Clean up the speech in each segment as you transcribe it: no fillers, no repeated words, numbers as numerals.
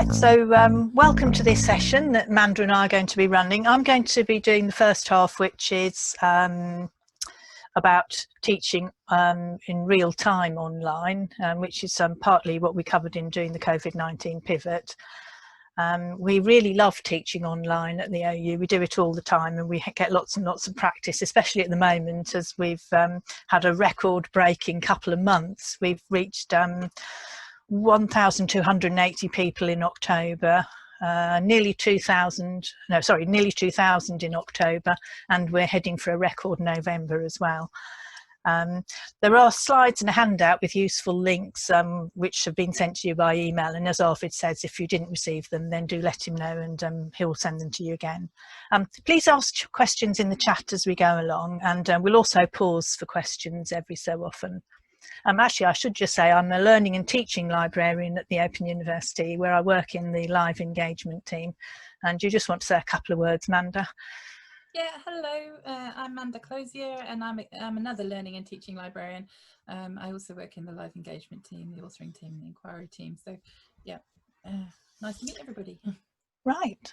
Right, so welcome to this session that Amanda and I are going to be running. I'm going to be doing the first half, which is about teaching in real time online, which is partly what we covered in doing the COVID-19 pivot. We really love teaching online at the OU. We do it all the time and we get lots and lots of practice, especially at the moment as we've had a record-breaking couple of months. We've reached 1,280 people in October, nearly 2,000 in October, and we're heading for a record November as well. There are slides and a handout with useful links which have been sent to you by email, and as Arvid says, if you didn't receive them then do let him know and he'll send them to you again. Please ask questions in the chat as we go along, and we'll also pause for questions every so often. Actually, I should just say I'm a learning and teaching librarian at the Open University, where I work in the live engagement team. And you just want to say a couple of words, Amanda? Yeah, hello, I'm Amanda Closier, and I'm another learning and teaching librarian. I also work in the live engagement team, the authoring team, and the inquiry team. So yeah, nice to meet everybody. Right.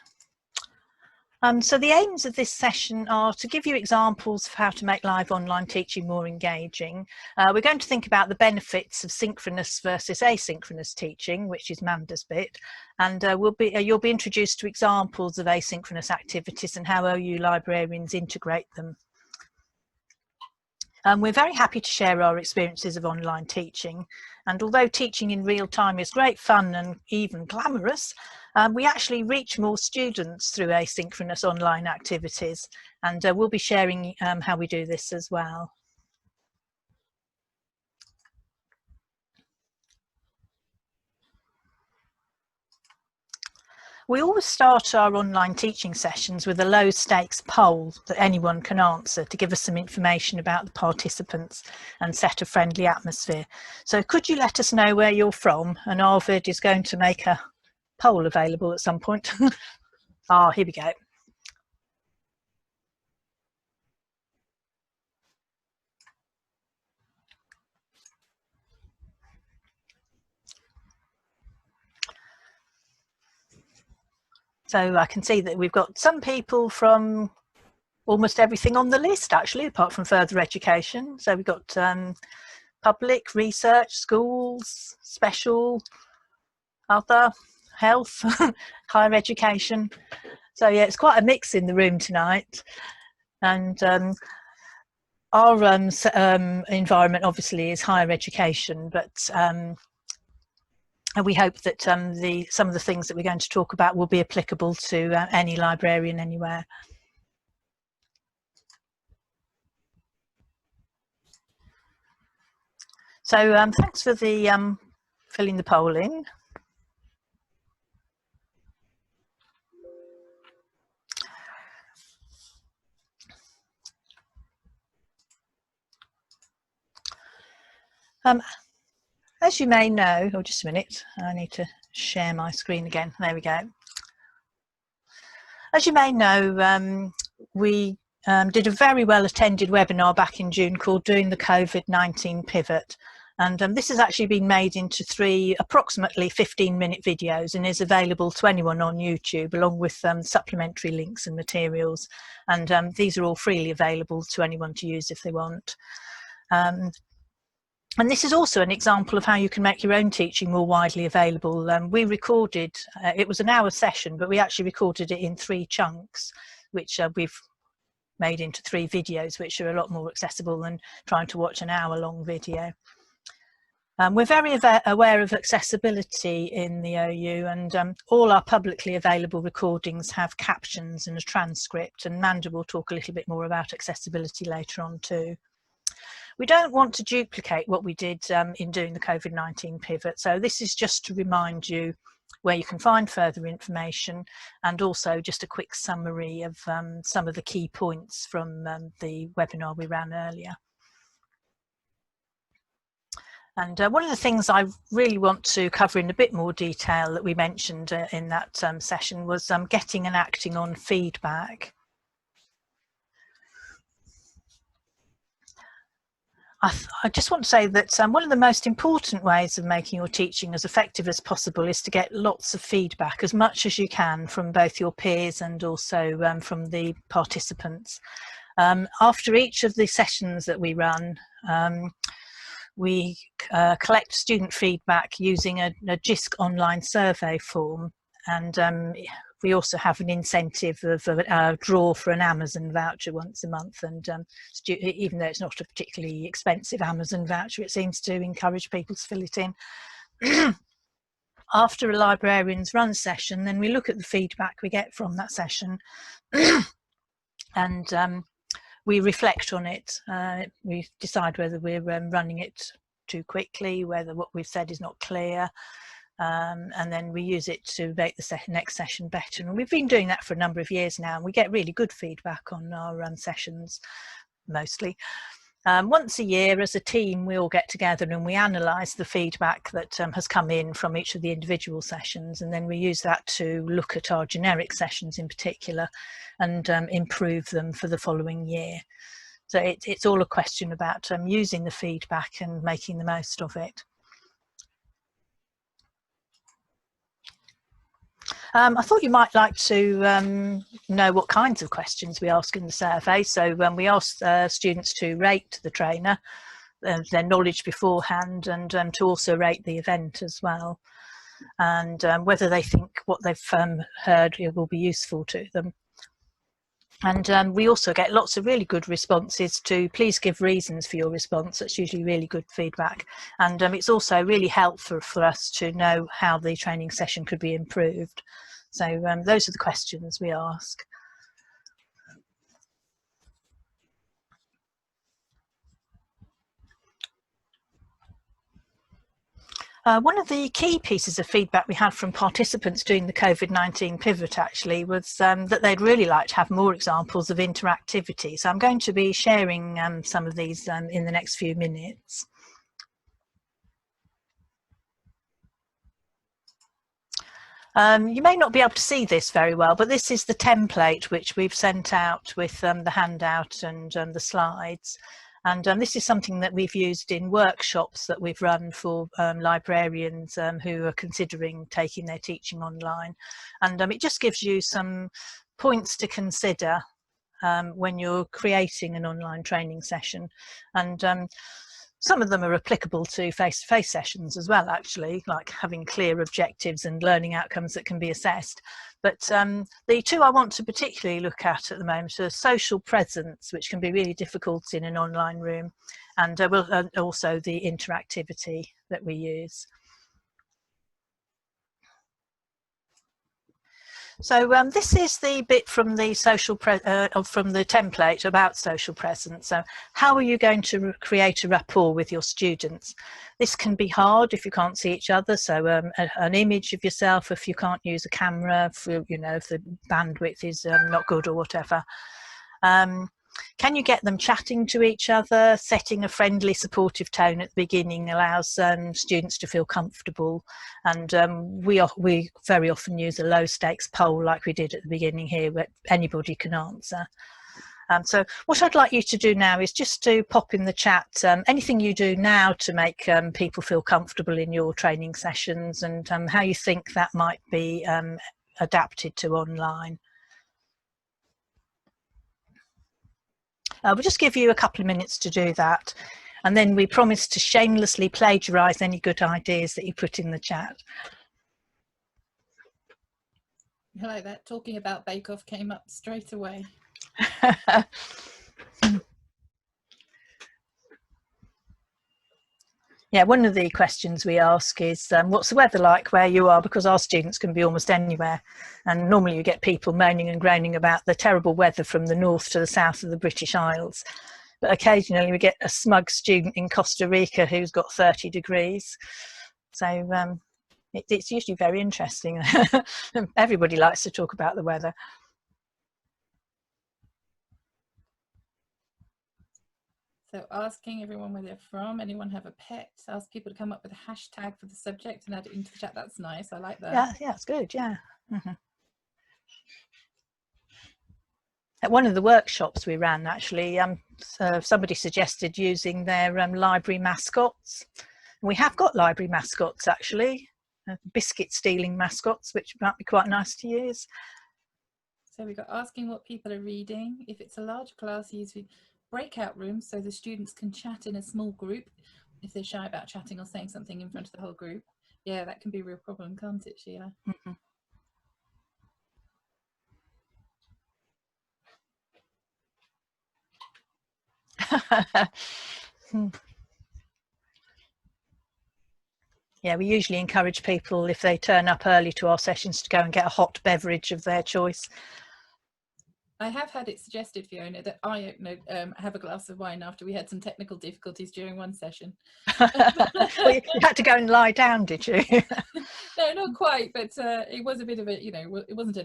So the aims of this session are to give you examples of how to make live online teaching more engaging. We're going to think about the benefits of synchronous versus asynchronous teaching, which is Amanda's bit, and you'll be introduced to examples of asynchronous activities and how OU librarians integrate them. We're very happy to share our experiences of online teaching, and although teaching in real time is great fun and even glamorous, we actually reach more students through asynchronous online activities, and we'll be sharing how we do this as well. We always start our online teaching sessions with a low stakes poll that anyone can answer to give us some information about the participants and set a friendly atmosphere. So could you let us know where you're from? And Arvid is going to make a poll available at some point. Here we go. So I can see that we've got some people from almost everything on the list, actually, apart from further education. So we've got public, research, schools, special, other, health, higher education. So yeah, it's quite a mix in the room tonight. And our environment obviously is higher education, but and we hope that some of the things that we're going to talk about will be applicable to any librarian anywhere. So thanks for the filling the poll in. As you may know, just a minute, I need to share my screen again. There we go. As you may know, we did a very well attended webinar back in June called Doing the COVID-19 Pivot. And this has actually been made into 3 approximately 15-minute videos and is available to anyone on YouTube, along with supplementary links and materials. And these are all freely available to anyone to use if they want. And this is also an example of how you can make your own teaching more widely available. We recorded, it was an hour session, but we actually recorded it in 3 chunks, which we've made into 3 videos, which are a lot more accessible than trying to watch an hour-long video. We're very aware of accessibility in the OU, and all our publicly available recordings have captions and a transcript, and Amanda will talk a little bit more about accessibility later on too. We don't want to duplicate what we did in doing the COVID-19 pivot, so this is just to remind you where you can find further information, and also just a quick summary of some of the key points from the webinar we ran earlier. And one of the things I really want to cover in a bit more detail that we mentioned in that session was getting and acting on feedback. I just want to say that one of the most important ways of making your teaching as effective as possible is to get lots of feedback, as much as you can, from both your peers and also from the participants. After each of the sessions that we run, we collect student feedback using a JISC online survey form, and we also have an incentive of a draw for an Amazon voucher once a month, and even though it's not a particularly expensive Amazon voucher, it seems to encourage people to fill it in. After a librarian's run session, then we look at the feedback we get from that session and we reflect on it. We decide whether we're running it too quickly, whether what we've said is not clear, and then we use it to make the next session better. And we've been doing that for a number of years now, and we get really good feedback on our sessions, mostly. Once a year, as a team, we all get together and we analyse the feedback that has come in from each of the individual sessions, and then we use that to look at our generic sessions in particular and improve them for the following year. So it's all a question about using the feedback and making the most of it. I thought you might like to know what kinds of questions we ask in the survey. So we ask students to rate the trainer, their knowledge beforehand, and to also rate the event as well, and whether they think what they've heard will be useful to them. And we also get lots of really good responses to please give reasons for your response. That's usually really good feedback. And it's also really helpful for us to know how the training session could be improved. So those are the questions we ask. One of the key pieces of feedback we had from participants doing the COVID-19 pivot actually was that they'd really like to have more examples of interactivity. So I'm going to be sharing some of these in the next few minutes. You may not be able to see this very well, but this is the template which we've sent out with the handout and the slides. And this is something that we've used in workshops that we've run for librarians who are considering taking their teaching online. And it just gives you some points to consider when you're creating an online training session. And some of them are applicable to face-to-face sessions as well, actually, like having clear objectives and learning outcomes that can be assessed. But the two I want to particularly look at the moment are social presence, which can be really difficult in an online room, and also the interactivity that we use. So this is the bit from the from the template about social presence. So how are you going to create a rapport with your students? This can be hard if you can't see each other. So an image of yourself if you can't use a camera, for, you know, if the bandwidth is not good or whatever. Can you get them chatting to each other? Setting a friendly, supportive tone at the beginning allows students to feel comfortable. And we very often use a low-stakes poll like we did at the beginning here, where anybody can answer. So what I'd like you to do now is just to pop in the chat anything you do now to make people feel comfortable in your training sessions, and how you think that might be adapted to online. We'll just give you a couple of minutes to do that, and then we promise to shamelessly plagiarise any good ideas that you put in the chat. I like that. Talking about Bake Off came up straight away. Yeah, one of the questions we ask is what's the weather like where you are, because our students can be almost anywhere, and normally you get people moaning and groaning about the terrible weather from the north to the south of the British Isles, but occasionally we get a smug student in Costa Rica who's got 30 degrees. So it's usually very interesting. Everybody likes to talk about the weather. So asking everyone where they're from, anyone have a pet, ask people to come up with a hashtag for the subject and add it into the chat. That's nice. I like that. Yeah, it's good. Yeah. Mm-hmm. At one of the workshops we ran, actually, somebody suggested using their library mascots. We have got library mascots, actually, biscuit stealing mascots, which might be quite nice to use. So we've got asking what people are reading. If it's a large class, use breakout rooms so the students can chat in a small group if they're shy about chatting or saying something in front of the whole group. Yeah, that can be a real problem, can't it, Sheila? Mm-hmm. Yeah, we usually encourage people, if they turn up early to our sessions, to go and get a hot beverage of their choice. I have had it suggested, Fiona, that I have a glass of wine after we had some technical difficulties during one session. Well, you had to go and lie down, did you? No, not quite, but it was a bit of a, it wasn't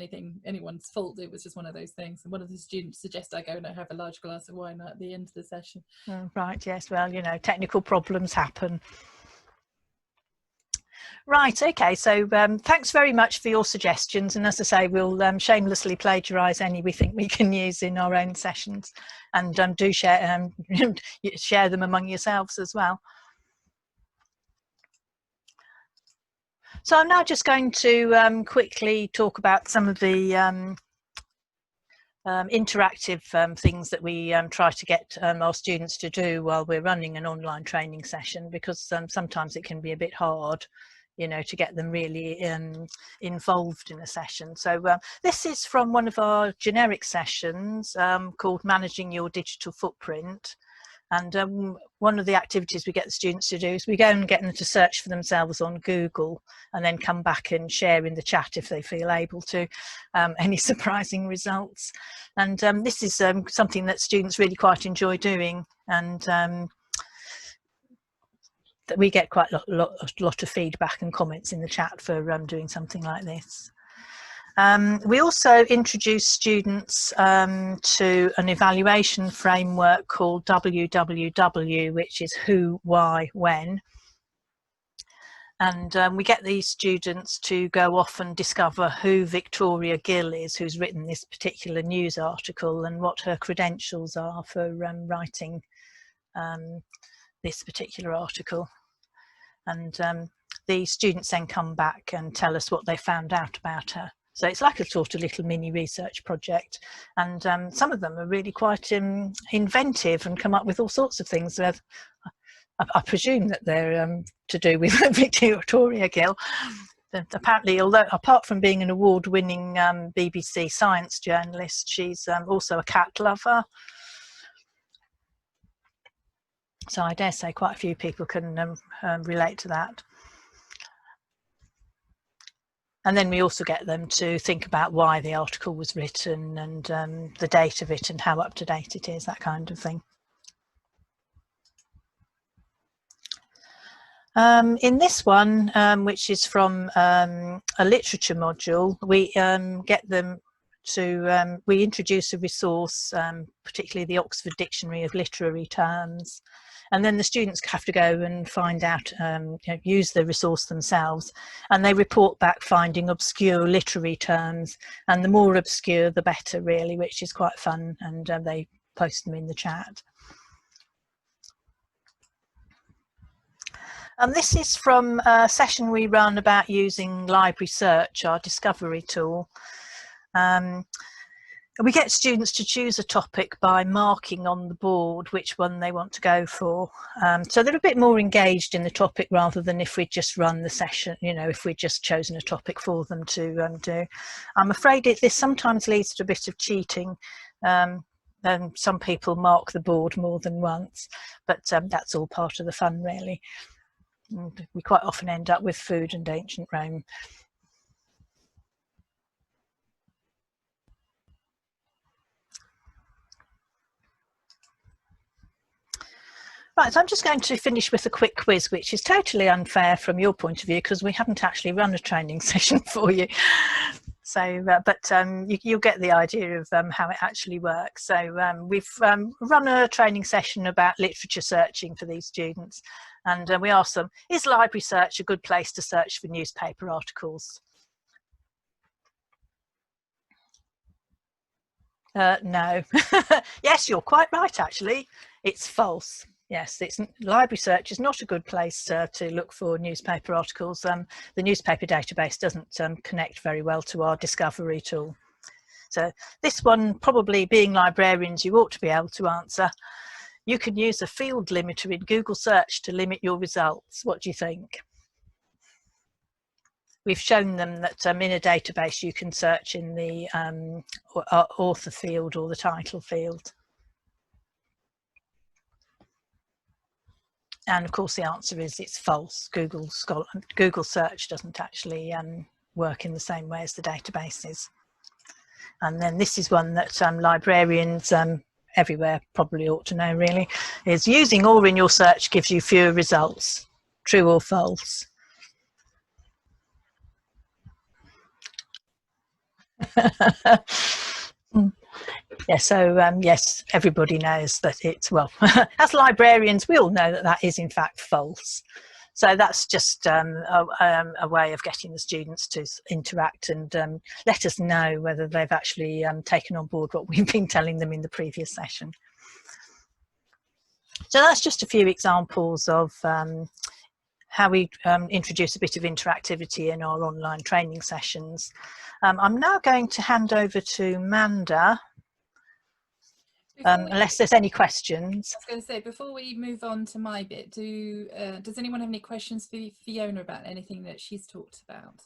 anyone's fault. It was just one of those things. And one of the students suggested I go and have a large glass of wine at the end of the session. Oh, right, yes, well, technical problems happen. Right, okay, so thanks very much for your suggestions, and as I say, we'll shamelessly plagiarise any we think we can use in our own sessions, and do share share them among yourselves as well. So I'm now just going to quickly talk about some of the interactive things that we try to get our students to do while we're running an online training session, because sometimes it can be a bit hard, to get them really involved in a session. So this is from one of our generic sessions called Managing Your Digital Footprint. And one of the activities we get the students to do is we go and get them to search for themselves on Google and then come back and share in the chat if they feel able to, any surprising results. And this is something that students really quite enjoy doing, and that we get quite a lot of feedback and comments in the chat for doing something like this. We also introduce students to an evaluation framework called WWW, which is who, why, when. And we get these students to go off and discover who Victoria Gill is, who's written this particular news article, and what her credentials are for writing this particular article. And the students then come back and tell us what they found out about her. So it's like a sort of little mini research project, and some of them are really quite inventive and come up with all sorts of things. I presume that they're to do with Victoria Gill. Apparently, although apart from being an award-winning BBC science journalist, she's also a cat lover. So I dare say quite a few people can relate to that. And then we also get them to think about why the article was written, and the date of it and how up to date it is, that kind of thing. In this one, which is from a literature module, we get them to, we introduce a resource, particularly the Oxford Dictionary of Literary Terms. And then the students have to go and find out, use the resource themselves, and they report back finding obscure literary terms, and the more obscure the better, really, which is quite fun, and they post them in the chat. And this is from a session we run about using Library Search, our discovery tool. We get students to choose a topic by marking on the board which one they want to go for. So they're a bit more engaged in the topic rather than if we'd just run the session, if we'd just chosen a topic for them to do. I'm afraid this sometimes leads to a bit of cheating. And some people mark the board more than once, but that's all part of the fun, really. And we quite often end up with food and ancient Rome. Right, so I'm just going to finish with a quick quiz, which is totally unfair from your point of view because we haven't actually run a training session for you. So, but you'll get the idea of how it actually works. So we've run a training session about literature searching for these students, and we asked them, is library search a good place to search for newspaper articles? No. Yes, you're quite right, actually. It's false. Yes, library search is not a good place to look for newspaper articles. The newspaper database doesn't connect very well to our discovery tool. So this one, probably being librarians, you ought to be able to answer. You can use a field limiter in Google search to limit your results. What do you think? We've shown them that in a database you can search in the author field or the title field. And of course the answer is it's false. Google search doesn't actually work in the same way as the databases. And then this is one that librarians everywhere probably ought to know, really, is using OR in your search gives you fewer results. True or false? Yeah, so yes, everybody knows that it's, well, as librarians, we all know that that is in fact false. So that's just a way of getting the students to interact and let us know whether they've actually taken on board what we've been telling them in the previous session. So that's just a few examples of how we introduce a bit of interactivity in our online training sessions. I'm now going to hand over to Manda. Unless there's any questions. I was going to say, before we move on to my bit, does anyone have any questions for Fiona about anything that she's talked about?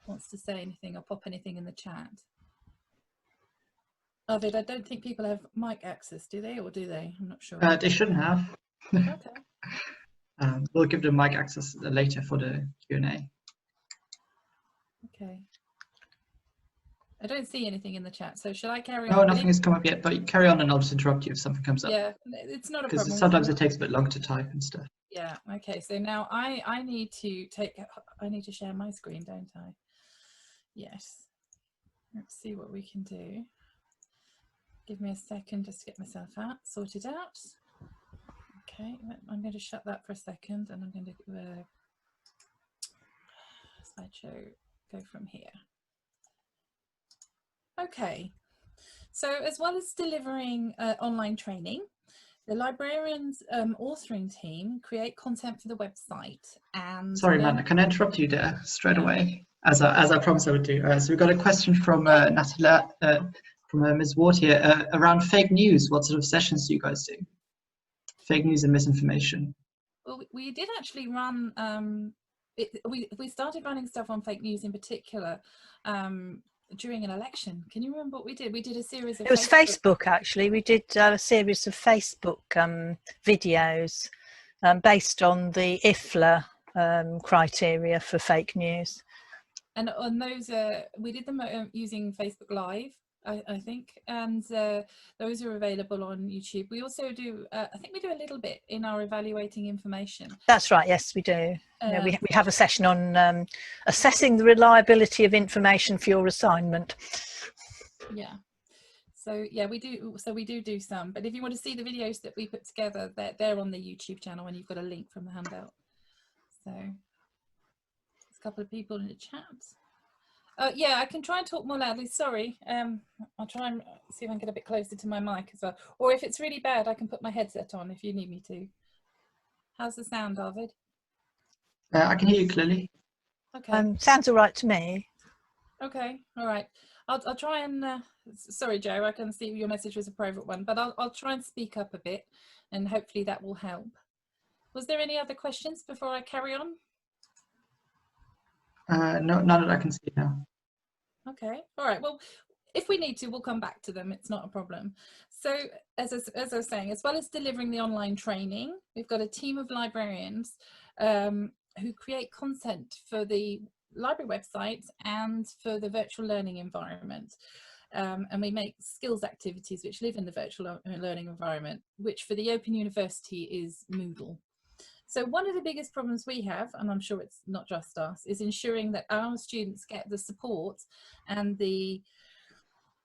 Wants to say anything or pop anything in the chat? Arvid, I don't think people have mic access, do they, or do they? I'm not sure. They shouldn't have. Okay. We'll give them mic access later for the Q&A. Okay. I don't see anything in the chat, so shall I carry on? No, nothing has come up yet, but carry on and I'll just interrupt you if something comes up. Yeah, it's not a problem. Because sometimes it takes a bit long to type and stuff. Yeah, okay, so now I need to share my screen, don't I? Yes. Let's see what we can do. Give me a second just to get myself sorted out. Okay, I'm going to shut that for a second and I'm going to slideshow, go from here. Okay, so as well as delivering online training, the librarians authoring team create content for the website. And sorry, Amanda, can I interrupt you there straight away, as I promised I would do. So we've got a question from Natalie, from Ms. Ward here, around fake news. What sort of sessions do you guys do? Fake news and misinformation. Well, we did actually run, we started running stuff on fake news in particular during an election. Can you remember what we did? We did a series of... It was Facebook actually. We did a series of Facebook videos based on the IFLA criteria for fake news. And on those, we did them using Facebook Live, I think, and those are available on YouTube. We also do, I think we do a little bit in our evaluating information. That's right, yes, we do. We have a session on assessing the reliability of information for your assignment. Yeah, so yeah, we do some, but if you want to see the videos that we put together, they're on the YouTube channel and you've got a link from the handout. So there's a couple of people in the chat. Yeah, I can try and talk more loudly. Sorry, I'll try and see if I can get a bit closer to my mic as well. Or if it's really bad, I can put my headset on if you need me to. How's the sound, David? I can hear you clearly. Okay. Sounds all right to me. Okay, all right. I'll try and. Sorry, Joe. I can see your message was a private one, but I'll try and speak up a bit, and hopefully that will help. Was there any other questions before I carry on? No, none that I can see now. Okay, all right. Well, if we need to, we'll come back to them. It's not a problem. So as I was saying, as well as delivering the online training, we've got a team of librarians who create content for the library website and for the virtual learning environment. And we make skills activities which live in the virtual learning environment, which for the Open University is Moodle. So one of the biggest problems we have, and I'm sure it's not just us, is ensuring that our students get the support and the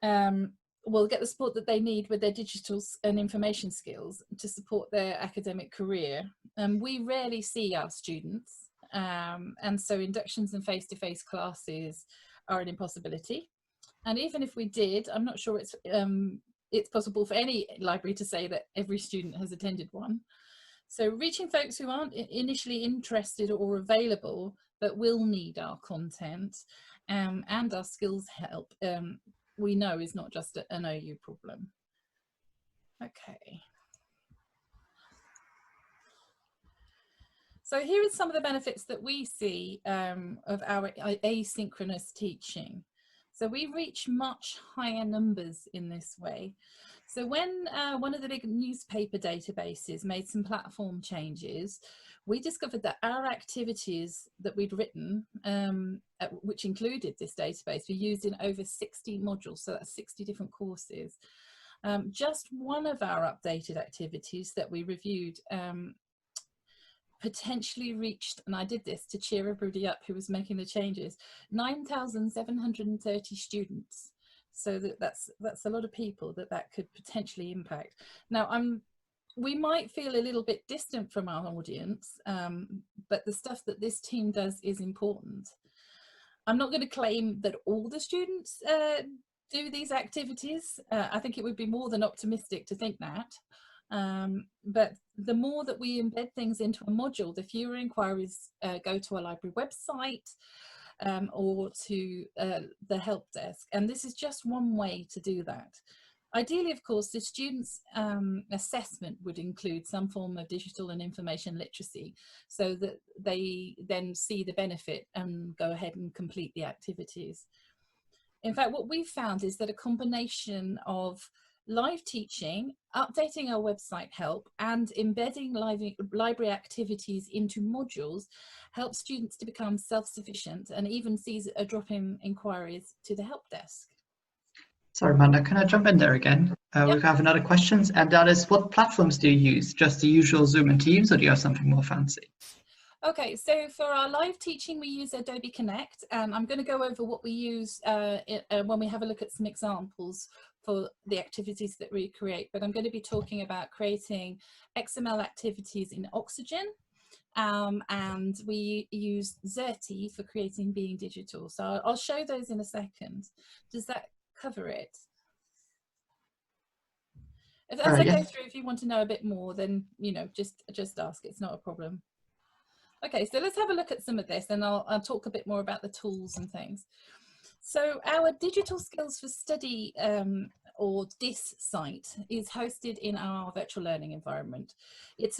get the support that they need with their digital and information skills to support their academic career. We rarely see our students, and so inductions and face-to-face classes are an impossibility. And even if we did, I'm not sure it's it's possible for any library to say that every student has attended one. So reaching folks who aren't initially interested or available, but will need our content and our skills help, we know is not just an OU problem. Okay. So here are some of the benefits that we see of our asynchronous teaching. So we reach much higher numbers in this way. So when one of the big newspaper databases made some platform changes, we discovered that our activities that we'd written, which included this database, were used in over 60 modules, so that's 60 different courses. Just one of our updated activities that we reviewed potentially reached, and I did this to cheer everybody up who was making the changes, 9,730 students. So that's a lot of people that could potentially impact. Now we might feel a little bit distant from our audience, but the stuff that this team does is important. I'm not going to claim that all the students do these activities. I think it would be more than optimistic to think that. But the more that we embed things into a module, the fewer inquiries go to our library website or to the help desk. And this is just one way to do that. Ideally, of course, the students' assessment would include some form of digital and information literacy so that they then see the benefit and go ahead and complete the activities. In fact, what we've found is that a combination of live teaching, updating our website help, and embedding library activities into modules helps students to become self-sufficient and even sees a drop in inquiries to the help desk. Sorry, Amanda, can I jump in there again? Yep. We have another question, and that is, what platforms do you use? Just the usual Zoom and Teams, or do you have something more fancy? Okay, so for our live teaching, we use Adobe Connect, and I'm going to go over what we use when we have a look at some examples for the activities that we create. But I'm going to be talking about creating XML activities in Oxygen, and we use Xerti for creating Being Digital. So I'll show those in a second. Does that cover it? As I go through, if you want to know a bit more, then just ask. It's not a problem. Okay, so let's have a look at some of this, and I'll talk a bit more about the tools and things. So our Digital Skills for Study, or DIS site, is hosted in our virtual learning environment. It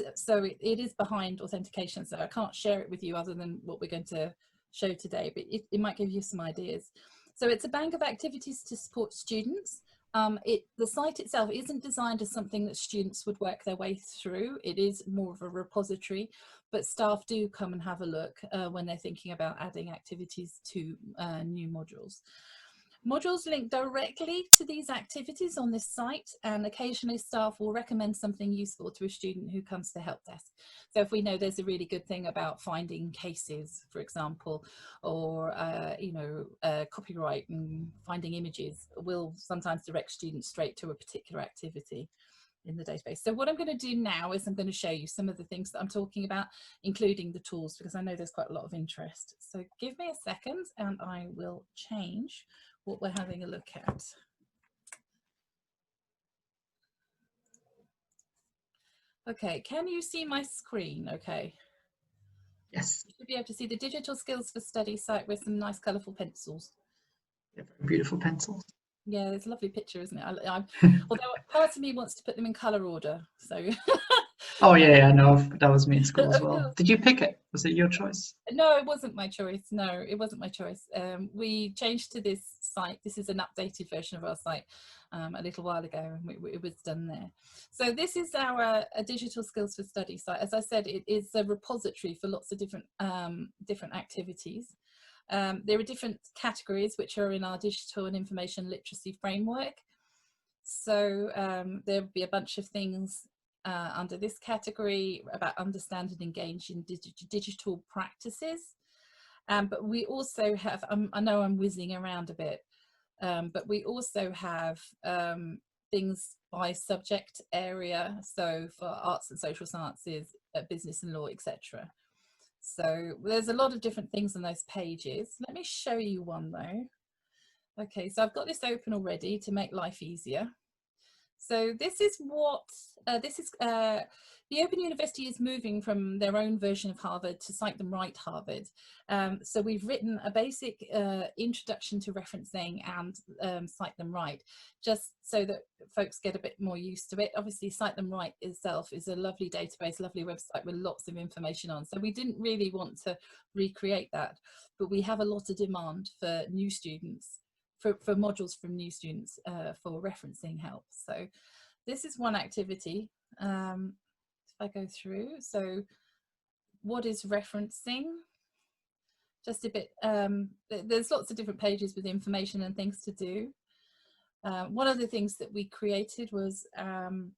is behind authentication, so I can't share it with you other than what we're going to show today, but it might give you some ideas. So it's a bank of activities to support students. The site itself isn't designed as something that students would work their way through. It is more of a repository, but staff do come and have a look when they're thinking about adding activities to new modules. Modules link directly to these activities on this site, and occasionally staff will recommend something useful to a student who comes to help desk. So if we know there's a really good thing about finding cases, for example, or copyright and finding images, we'll sometimes direct students straight to a particular activity in the database. So what I'm going to do now is I'm going to show you some of the things that I'm talking about, including the tools, because I know there's quite a lot of interest. So give me a second and I will change what we're having a look at. Okay, can you see my screen okay? Yes. You should be able to see the Digital Skills for Study site with some nice colourful pencils. Yeah, very beautiful pencils. Yeah, it's a lovely picture, isn't it? Although part of me wants to put them in colour order, so. Oh yeah, I know, that was me in school as well. Did you pick it? Was it your choice? No, it wasn't my choice. No, it wasn't my choice. We changed to this site. This is an updated version of our site a little while ago, and it was done there. So this is our Digital Skills for Study site. As I said, it is a repository for lots of different activities. There are different categories which are in our digital and information literacy framework. So there'll be a bunch of things under this category about understand and engage in digital practices. But we also have, I know I'm whizzing around a bit, but we also have things by subject area. So for arts and social sciences, business and law, etc. So there's a lot of different things on those pages. Let me show you one though. Okay, so I've got this open already to make life easier. So this is what, the Open University is moving from their own version of Harvard to Cite Them Right Harvard. So we've written a basic introduction to referencing and Cite Them Right, just so that folks get a bit more used to it. Obviously Cite Them Right itself is a lovely database, lovely website with lots of information on. So we didn't really want to recreate that, but we have a lot of demand for new students, for modules from new students for referencing help. So this is one activity. If I go through, so what is referencing? Just a bit, there's lots of different pages with information and things to do. One of the things that we created was an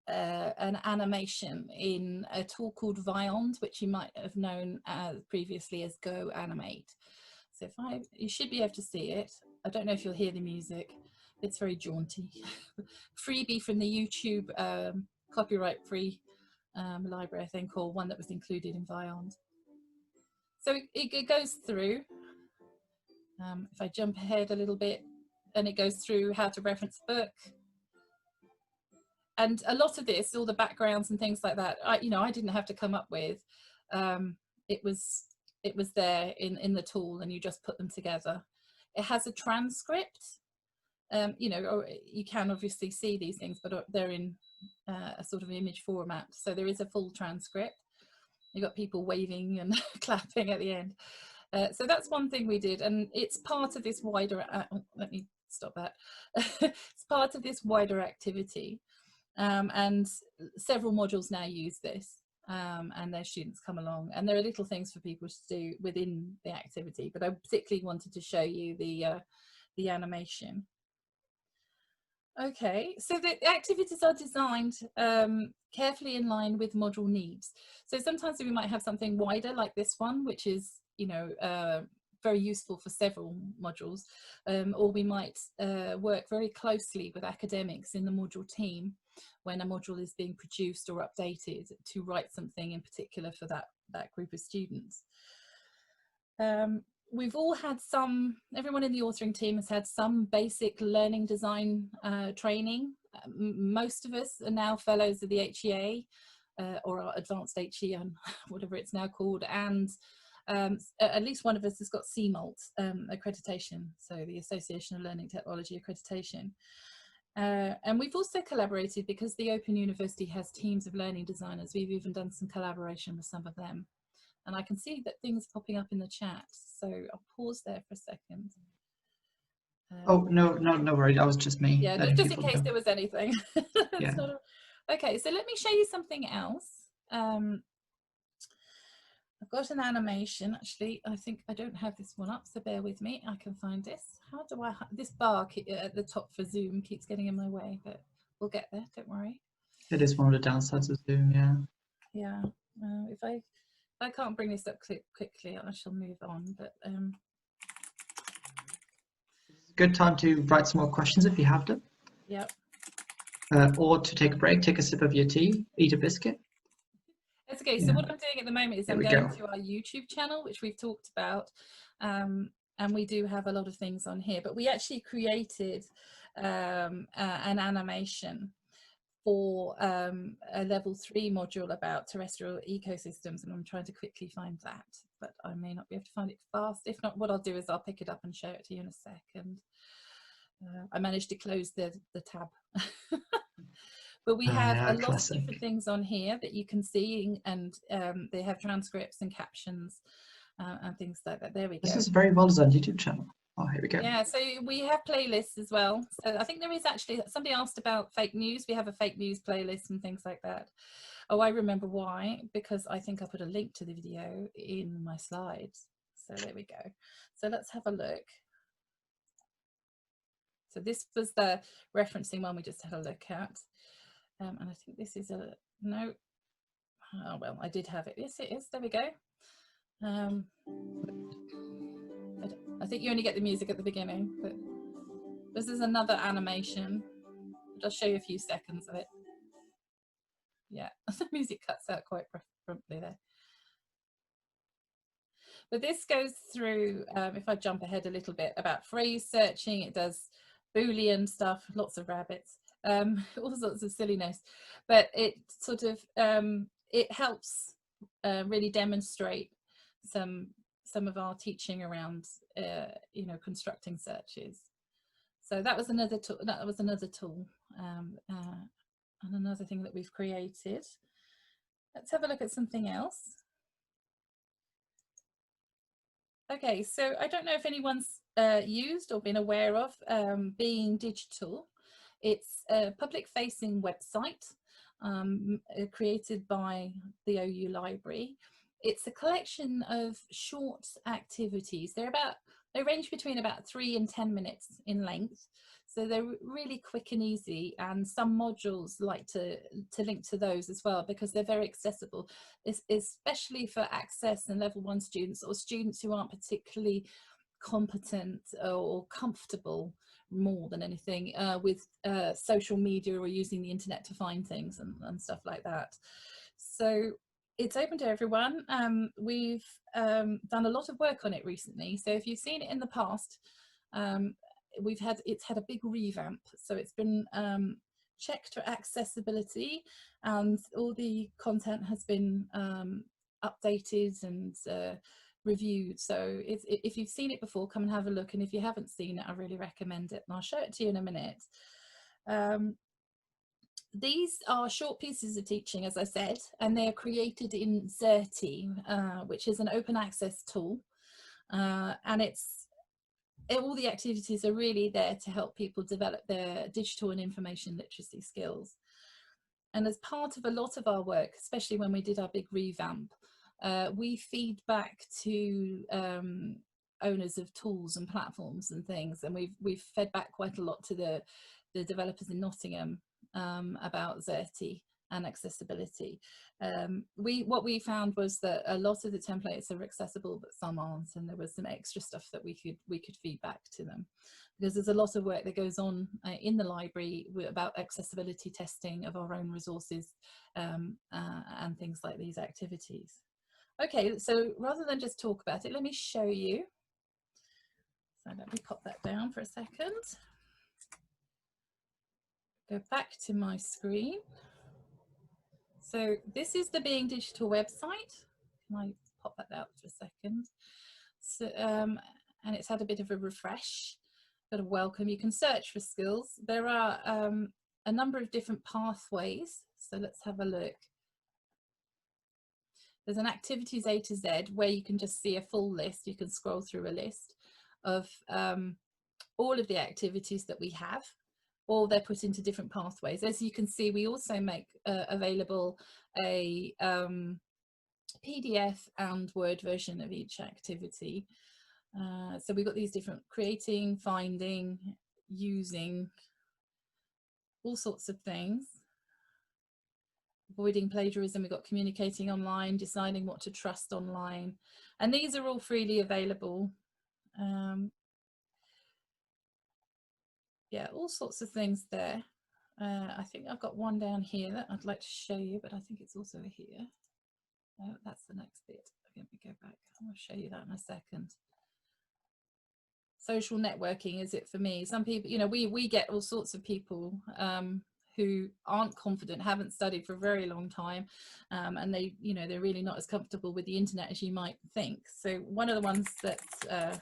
animation in a tool called Vyond, which you might have known previously as Go Animate. So you should be able to see it. I don't know if you'll hear the music. It's very jaunty. Freebie from the YouTube copyright free library, I think, or one that was included in Vyond. So it goes through, if I jump ahead a little bit, and it goes through how to reference a book. And a lot of this, all the backgrounds and things like that, I didn't have to come up with. It was there in the tool, and you just put them together. It has a transcript. You can obviously see these things, but they're in a sort of image format. So there is a full transcript. You've got people waving and clapping at the end. So that's one thing we did, and it's part of this wider, let me stop that. It's part of this wider activity, and several modules now use this, and their students come along, and there are little things for people to do within the activity, but I particularly wanted to show you the animation. Okay, so the activities are designed carefully in line with module needs. So sometimes we might have something wider like this one, which is, very useful for several modules, or we might work very closely with academics in the module team when a module is being produced or updated to write something in particular for that group of students. We've all had everyone in the authoring team has had some basic learning design training. Most of us are now fellows of the HEA or advanced HE, whatever it's now called, and at least one of us has got CMALT accreditation, so the Association of Learning Technology accreditation. And we've also collaborated because the Open University has teams of learning designers. We've even done some collaboration with some of them. And I can see that things popping up in the chat, so I'll pause there for a second. Oh, no worries, that was just me. Yeah, just in case there was anything. Yeah. Okay, so let me show you something else. I've got an animation, actually. I think I don't have this one up, so bear with me. I can find this. How do I, this bar at the top for Zoom keeps getting in my way, but we'll get there, don't worry. It is one of the downsides of Zoom, yeah. Yeah, if I can't bring this up quickly, I shall move on, but Good time to write some more questions if you have them. Yep. Or to take a break, take a sip of your tea, eat a biscuit. That's okay. So what I'm doing at the moment is I'm going to our YouTube channel, which we've talked about, and we do have a lot of things on here, but we actually created an animation for a level 3 module about terrestrial ecosystems, and I'm trying to quickly find that, but I may not be able to find it fast. If not, what I'll do is I'll pick it up and show it to you in a second. I managed to close the tab. But we have a lot of different things on here that you can see, and they have transcripts and captions and things like that. There we go. This is a very well designed YouTube channel. Oh, here we go. Yeah, so we have playlists as well. So I think there is actually, somebody asked about fake news. We have a fake news playlist and things like that. Oh, I remember why, because I think I put a link to the video in my slides. So there we go. So let's have a look. So this was the referencing one we just had a look at. And I think this is no. Oh, well, I did have it. Yes, it is. There we go. I think you only get the music at the beginning, but this is another animation. I'll just show you a few seconds of it. Yeah, the music cuts out quite promptly there. But this goes through, if I jump ahead a little bit, about phrase searching. It does Boolean stuff, lots of rabbits. all sorts of silliness, but it sort of it helps really demonstrate some of our teaching around constructing searches. So that was another tool. And another thing that we've created. Let's have a look at something else. Okay, so I don't know if anyone's used or been aware of Being Digital. It's a public-facing website created by the OU Library. It's a collection of short activities. They range between about 3 and 10 minutes in length. So they're really quick and easy, and some modules like to link to those as well, because they're very accessible, especially for Access and Level 1 students, or students who aren't particularly competent or comfortable, more than anything, with social media or using the internet to find things and stuff like that. So it's open to everyone. We've done a lot of work on it recently. So if you've seen it in the past, it's had a big revamp. So it's been checked for accessibility, and all the content has been updated and reviewed. So if you've seen it before, come and have a look, and if you haven't seen it, I really recommend it, and I'll show it to you in a minute. These are short pieces of teaching, as I said, and they are created in Xerti, which is an open access tool, and all the activities are really there to help people develop their digital and information literacy skills. And as part of a lot of our work, especially when we did our big revamp, we feed back to owners of tools and platforms and things, and we've fed back quite a lot to the developers in Nottingham about Xerti and accessibility. What we found was that a lot of the templates are accessible, but some aren't, and there was some extra stuff that we could feed back to them, because there's a lot of work that goes on in the library about accessibility testing of our own resources and things like these activities. Okay, so rather than just talk about it, let me show you. So let me pop that down for a second. Go back to my screen. So this is the Being Digital website. Can I pop that out for a second? So, and it's had a bit of a refresh, but a welcome. You can search for skills. There are a number of different pathways. So let's have a look. There's an activities A to Z where you can just see a full list. You can scroll through a list of all of the activities that we have, or they're put into different pathways. As you can see, we also make available a PDF and Word version of each activity. So we've got these different: creating, finding, using, all sorts of things. Avoiding plagiarism, we've got communicating online, deciding what to trust online, and these are all freely available. Yeah, all sorts of things there. I think I've got one down here that I'd like to show you, but I think it's also here. Oh, that's the next bit. Let me go back. I'll show you that in a second. Social networking is it for me. Some people, you know, we get all sorts of people who aren't confident, haven't studied for a very long time, and they, you know, they're really not as comfortable with the internet as you might think. So one of the ones that I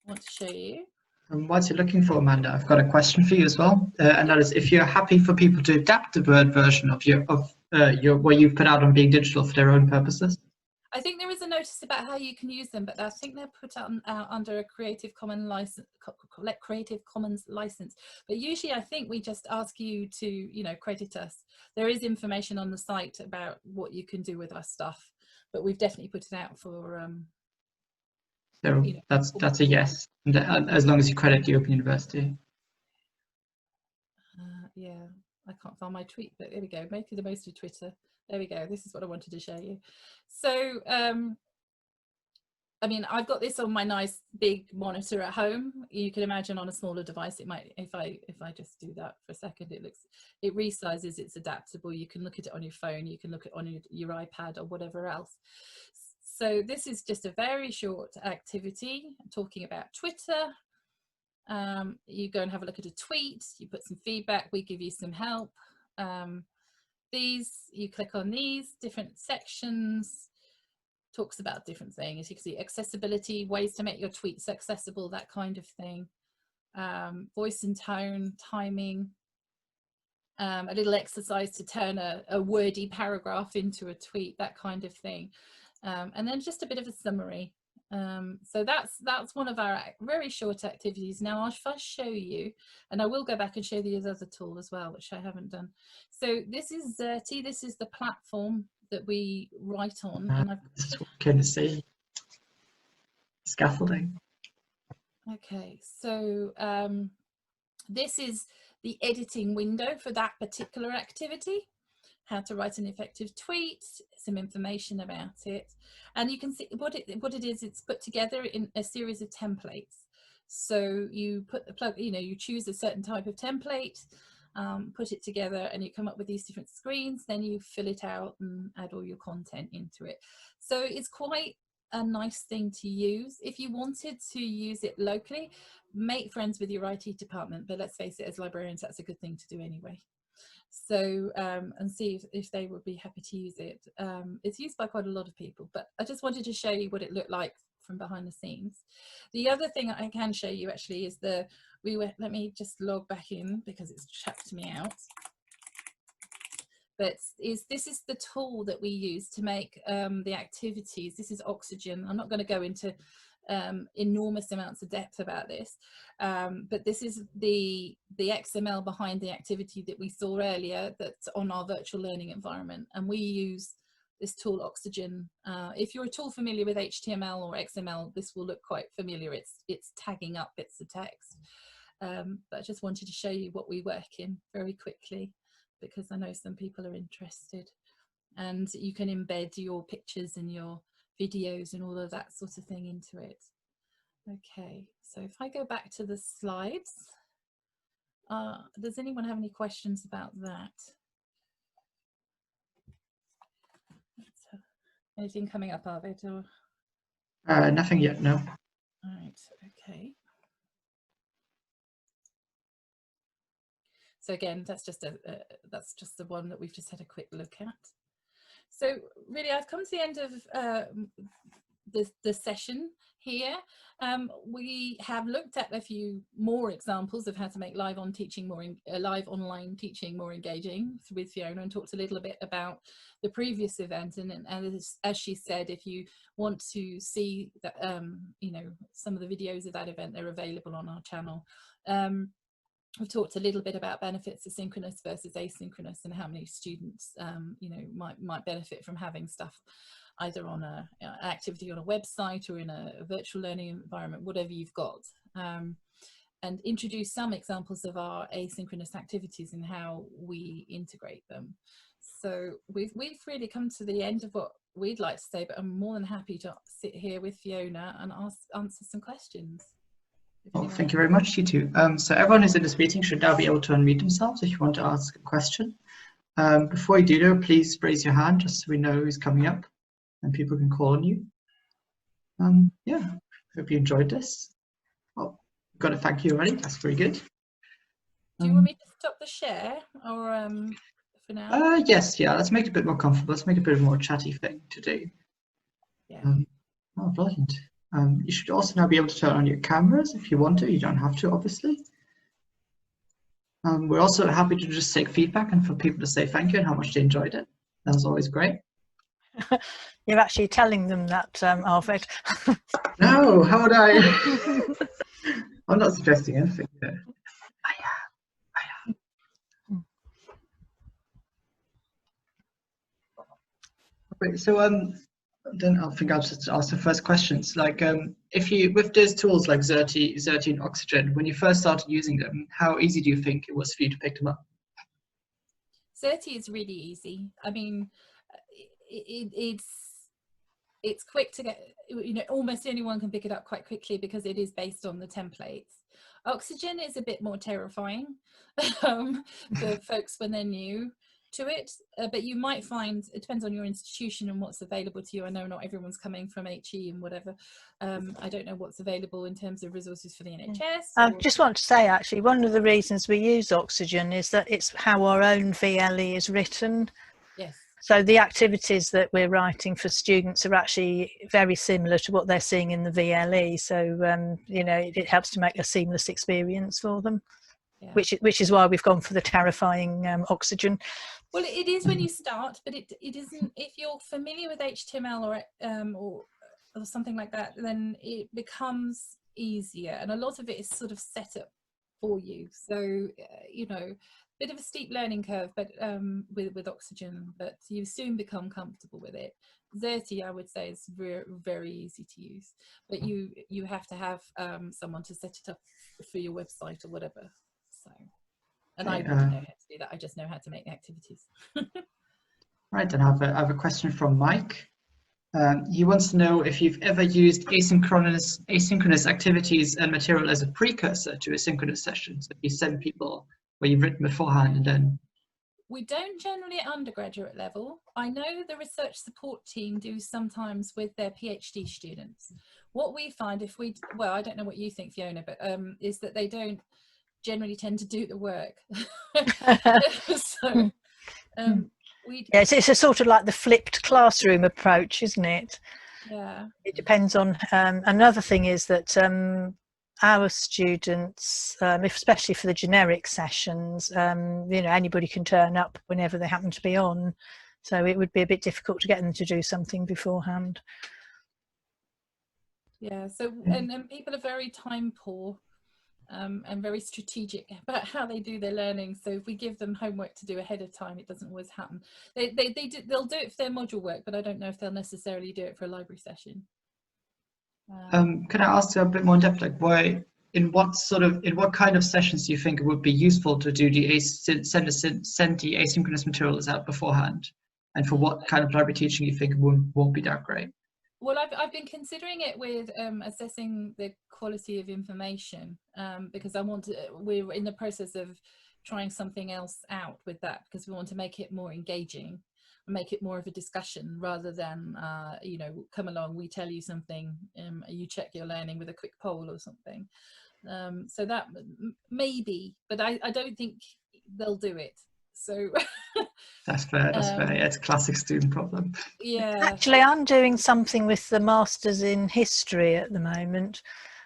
want to show you. And whilst you're looking for Amanda, I've got a question for you as well, and that is if you're happy for people to adapt the Word version of what you've put out on Being Digital for their own purposes. I think there is a notice about how you can use them, but I think they're put out under a Creative Commons license. But usually, I think we just ask you to, you know, credit us. There is information on the site about what you can do with our stuff, but we've definitely put it out for. So you know, that's a yes, as long as you credit the Open University. Yeah, I can't find my tweet, but there we go. Making the most of Twitter. There we go. This is what I wanted to show you. So, I mean, I've got this on my nice big monitor at home. You can imagine on a smaller device, it might, if I just do that for a second, it resizes, it's adaptable. You can look at it on your phone, you can look at it on your iPad or whatever else. So this is just a very short activity talking about Twitter. You go and have a look at a tweet, you put some feedback, we give you some help. These, you click on these different sections, talks about different things. You can see accessibility, ways to make your tweets accessible, that kind of thing. Voice and tone, timing, a little exercise to turn a wordy paragraph into a tweet, that kind of thing. And then just a bit of a summary. So that's one of our very short activities. Now I'll first show you, and I will go back and show you the other tool as well, which I haven't done. So this is Xerti. This is the platform that we write on. And I've can see scaffolding. Okay, so this is the editing window for that particular activity. How to write an effective tweet, some information about it, and you can see what it is. It's put together in a series of templates. So you put the plug, you choose a certain type of template, put it together, and you come up with these different screens. Then you fill it out and add all your content into it. So it's quite a nice thing to use. If you wanted to use it locally, make friends with your IT department. But let's face it, as librarians, that's a good thing to do anyway. So and see if they would be happy to use it. It's used by quite a lot of people, but I just wanted to show you what it looked like from behind the scenes. The other thing I can show you actually is let me just log back in because it's chucked me out. But this is the tool that we use to make the activities. This is Oxygen. I'm not going to go into enormous amounts of depth about this, but this is the XML behind the activity that we saw earlier that's on our virtual learning environment, and we use this tool Oxygen. If you're at all familiar with HTML or XML, this will look quite familiar. It's tagging up bits of text, but I just wanted to show you what we work in very quickly, because I know some people are interested. And you can embed your pictures and your videos and all of that sort of thing into it. Okay, so if I go back to the slides, does anyone have any questions about that? Anything coming up, Arvid? Or? Nothing yet, no. All right, okay. So again, that's just the one that we've just had a quick look at. So really, I've come to the end of the session here. We have looked at a few more examples of how to make live online teaching more engaging with Fiona, and talked a little bit about the previous event. And as she said, if you want to see that, some of the videos of that event, they're available on our channel. We've talked a little bit about benefits of synchronous versus asynchronous, and how many students, might benefit from having stuff either on an activity on a website or in a virtual learning environment, whatever you've got, and introduce some examples of our asynchronous activities and how we integrate them. So we've really come to the end of what we'd like to say, but I'm more than happy to sit here with Fiona and answer some questions. Well, thank you very much, you two. So everyone who's in this meeting should now be able to unmute themselves if you want to ask a question. Before you do though, please raise your hand just so we know who's coming up and people can call on you. Yeah, hope you enjoyed this. Well, we've got a thank you already, that's very good. Do you want me to stop the share, or for now? Yes, yeah, let's make it a bit more comfortable. Let's make it a bit more chatty thing to do. Yeah. Oh, brilliant. You should also now be able to turn on your cameras if you want to. You don't have to, obviously. We're also happy to just take feedback and for people to say thank you and how much they enjoyed it. That was always great. You're actually telling them that, Arvid. No, how would I? I'm not suggesting anything there. I am. Okay, so then I think I'll just ask the first questions. Like, if you, with those tools like Xerti and Oxygen, when you first started using them, how easy do you think it was for you to pick them up? Xerti is really easy. I mean, it's quick to get, almost anyone can pick it up quite quickly because it is based on the templates. Oxygen is a bit more terrifying for folks when they're new. to it, but you might find, it depends on your institution and what's available to you. I know not everyone's coming from HE and whatever. I don't know what's available in terms of resources for the NHS. I just want to say, actually, one of the reasons we use Oxygen is that it's how our own VLE is written. Yes. So the activities that we're writing for students are actually very similar to what they're seeing in the VLE. So, you know, it helps to make a seamless experience for them, Yeah. which is why we've gone for the terrifying Oxygen. Well, it is when you start, but it isn't, if you're familiar with HTML or something like that, then it becomes easier, and a lot of it is sort of set up for you. So, you know, bit of a steep learning curve, but with Oxygen, but you soon become comfortable with it. Xerti, I would say, is very easy to use, but you have to have someone to set it up for your website or whatever. So, and I wouldn't know how to do that. I just know how to make the activities. Right, then I have a question from Mike. He wants to know if you've ever used asynchronous activities and material as a precursor to a synchronous session. So you send people where you've written beforehand and then... We don't generally at undergraduate level. I know the research support team do sometimes with their PhD students. What we find well, I don't know what you think, Fiona, but is that they don't generally tend to do the work. So yes, it's a sort of like the flipped classroom approach, isn't it? Yeah. It depends on another thing is that our students, especially for the generic sessions, you know, anybody can turn up whenever they happen to be on, so it would be a bit difficult to get them to do something beforehand. Yeah, so and people are very time poor and very strategic about how they do their learning. So if we give them homework to do ahead of time, it doesn't always happen. They'll do it for their module work, but I don't know if they'll necessarily do it for a library session. Can I ask you a bit more in depth, like in what kind of sessions do you think it would be useful to do send the asynchronous materials out beforehand, and for what kind of library teaching you think won't be that great? Well, I've been considering it with assessing the quality of information because we're in the process of trying something else out with that, because we want to make it more engaging, make it more of a discussion rather than you know, come along, we tell you something, you check your learning with a quick poll or something. So that maybe, but I don't think they'll do it. So that's fair. That's fair. Yeah, it's a classic student problem. Yeah. Actually, I'm doing something with the Masters in History at the moment,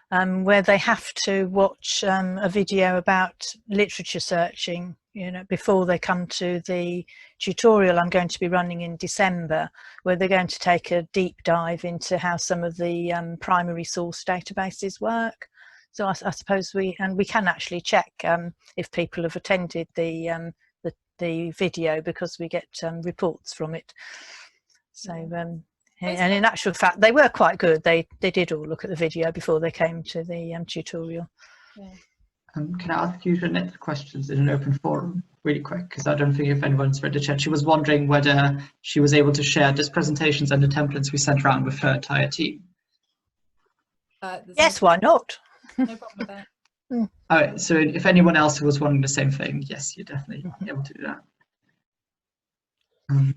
where they have to watch a video about literature searching, you know, before they come to the tutorial I'm going to be running in December, where they're going to take a deep dive into how some of the primary source databases work. So I suppose we can actually check if people have attended the video, because we get reports from it. So and in actual fact they were quite good. They did all look at the video before they came to the tutorial. Yeah. Can I ask you the next questions in an open forum really quick, because I don't think if anyone's read the chat. She was wondering whether she was able to share these presentations and the templates we sent around with her entire team. Yes, why not? No problem with that. All right, so if anyone else was wondering the same thing, yes, you're definitely able to do that. And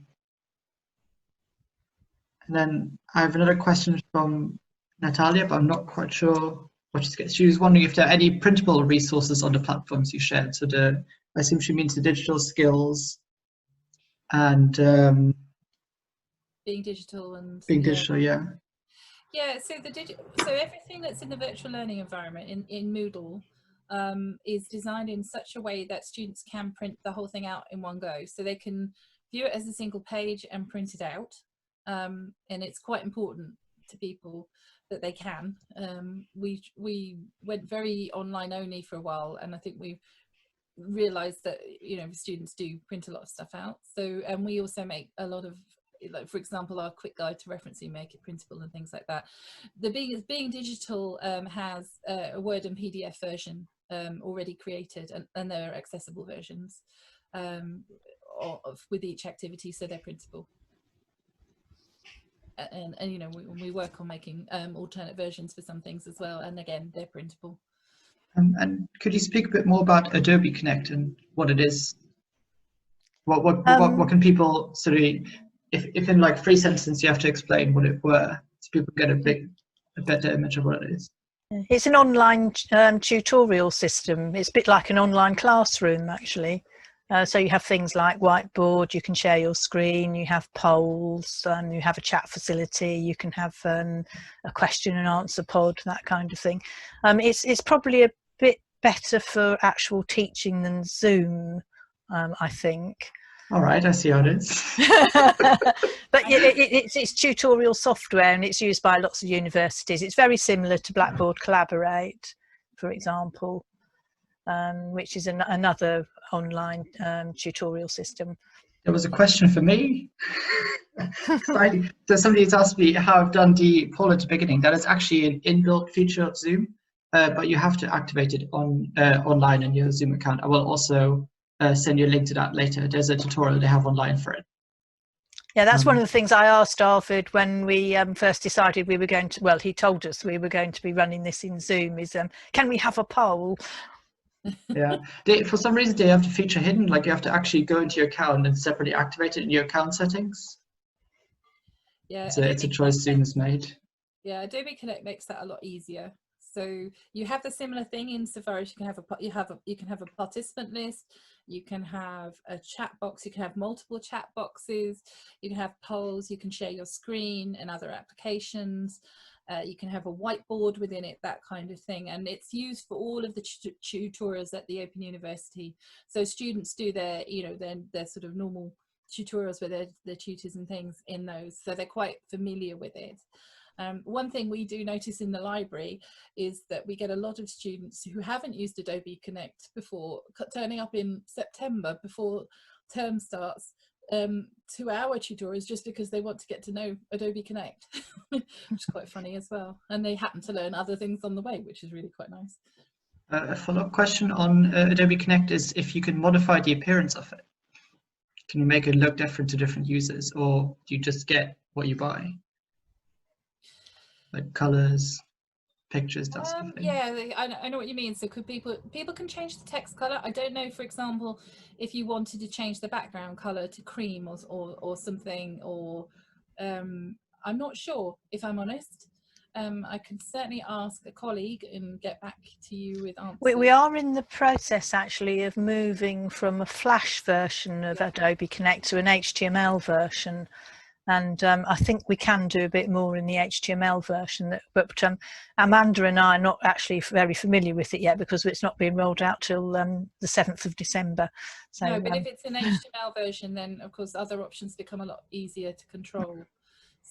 then I have another question from Natalia, but I'm not quite sure what she's getting. She was wondering if there are any printable resources on the platforms you shared. So I assume she means the digital skills and being digital and digital, yeah. Yeah, so so everything that's in the virtual learning environment in Moodle is designed in such a way that students can print the whole thing out in one go. So they can view it as a single page and print it out. And it's quite important to people that they can. We went very online only for a while, and I think we realized that, you know, students do print a lot of stuff out. So, and we also make a lot of, like, for example, our quick guide to referencing, make it printable and things like that. The being digital has a Word and PDF version already created, and there are accessible versions with each activity, so they're printable. And you know, we work on making alternate versions for some things as well, and again, they're printable. And could you speak a bit more about Adobe Connect and what it is? What can people sort of, if in like 3 sentences you have to explain what it were, so people get a better image of what it is? It's an online tutorial system. It's a bit like an online classroom, actually. So you have things like whiteboard, you can share your screen, you have polls, you have a chat facility, you can have a question and answer pod, that kind of thing. It's probably a bit better for actual teaching than Zoom, I think. All right, I see how it is. But it's tutorial software, and it's used by lots of universities. It's very similar to Blackboard Collaborate, for example, which is another online tutorial system. There was a question for me. So somebody's asked me how I've done the poll at the beginning. That is actually an inbuilt feature of Zoom, but you have to activate it online in your Zoom account. I will also send you a link to that later. There's a tutorial they have online for it. Yeah, that's one of the things I asked Arvid when we first decided we were going to, well, he told us we were going to be running this in Zoom, is can we have a poll? Yeah, for some reason they have the feature hidden, like you have to actually go into your account and separately activate it in your account settings. Yeah, so it's a choice Zoom has made. Yeah, Adobe Connect makes that a lot easier. So you have the similar thing insofar as you can have a participant list, you can have a chat box, you can have multiple chat boxes, you can have polls, you can share your screen and other applications, you can have a whiteboard within it, that kind of thing, and it's used for all of the tutorials at the Open University. So students do their, their sort of normal tutorials with their tutors and things in those, so they're quite familiar with it. One thing we do notice in the library is that we get a lot of students who haven't used Adobe Connect before, turning up in September before term starts to our tutorials just because they want to get to know Adobe Connect, which is quite funny as well. And they happen to learn other things on the way, which is really quite nice. A follow-up question on Adobe Connect is if you can modify the appearance of it. Can you make it look different to different users, or do you just get what you buy? Like colors, pictures, that sort of thing. Yeah, I know what you mean. So could people can change the text color? I don't know, for example, if you wanted to change the background color to cream or something, or I'm not sure, if I'm honest. I can certainly ask a colleague and get back to you with answers. We are in the process actually of moving from a Flash version of Adobe Connect to an HTML version. And I think we can do a bit more in the HTML version, but Amanda and I are not actually very familiar with it yet because it's not being rolled out till the 7th of December. So, no, but if it's an HTML version, then of course other options become a lot easier to control.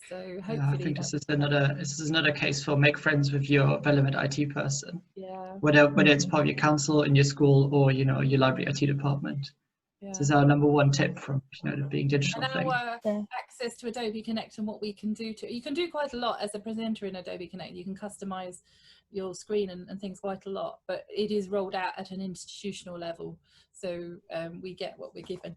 So hopefully, I think this is another case for make friends with your relevant IT person. Yeah. Whether it's part of your council in your school or your library IT department. Yeah. This is our number one tip from being digital. And our access to Adobe Connect and what we can do you can do quite a lot as a presenter in Adobe Connect. You can customize your screen and things quite a lot, but it is rolled out at an institutional level, so we get what we're given.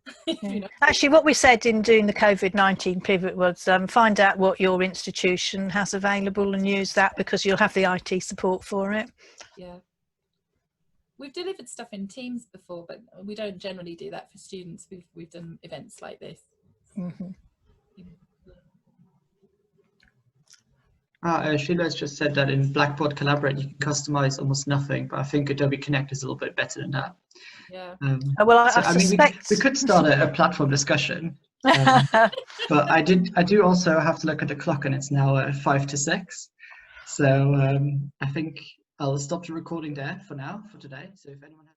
Actually, what we said in doing the COVID-19 pivot was find out what your institution has available and use that, because you'll have the IT support for it. Yeah. We've delivered stuff in Teams before, but we don't generally do that for students. We've done events like this. Mm-hmm. Sheila's just said that in Blackboard Collaborate you can customize almost nothing, but I think Adobe Connect is a little bit better than that. Yeah. Well, I suspect we could start a platform discussion, but I do also have to look at the clock, and it's now 5 to 6. So I think I'll stop the recording there for now, for today. So if anyone has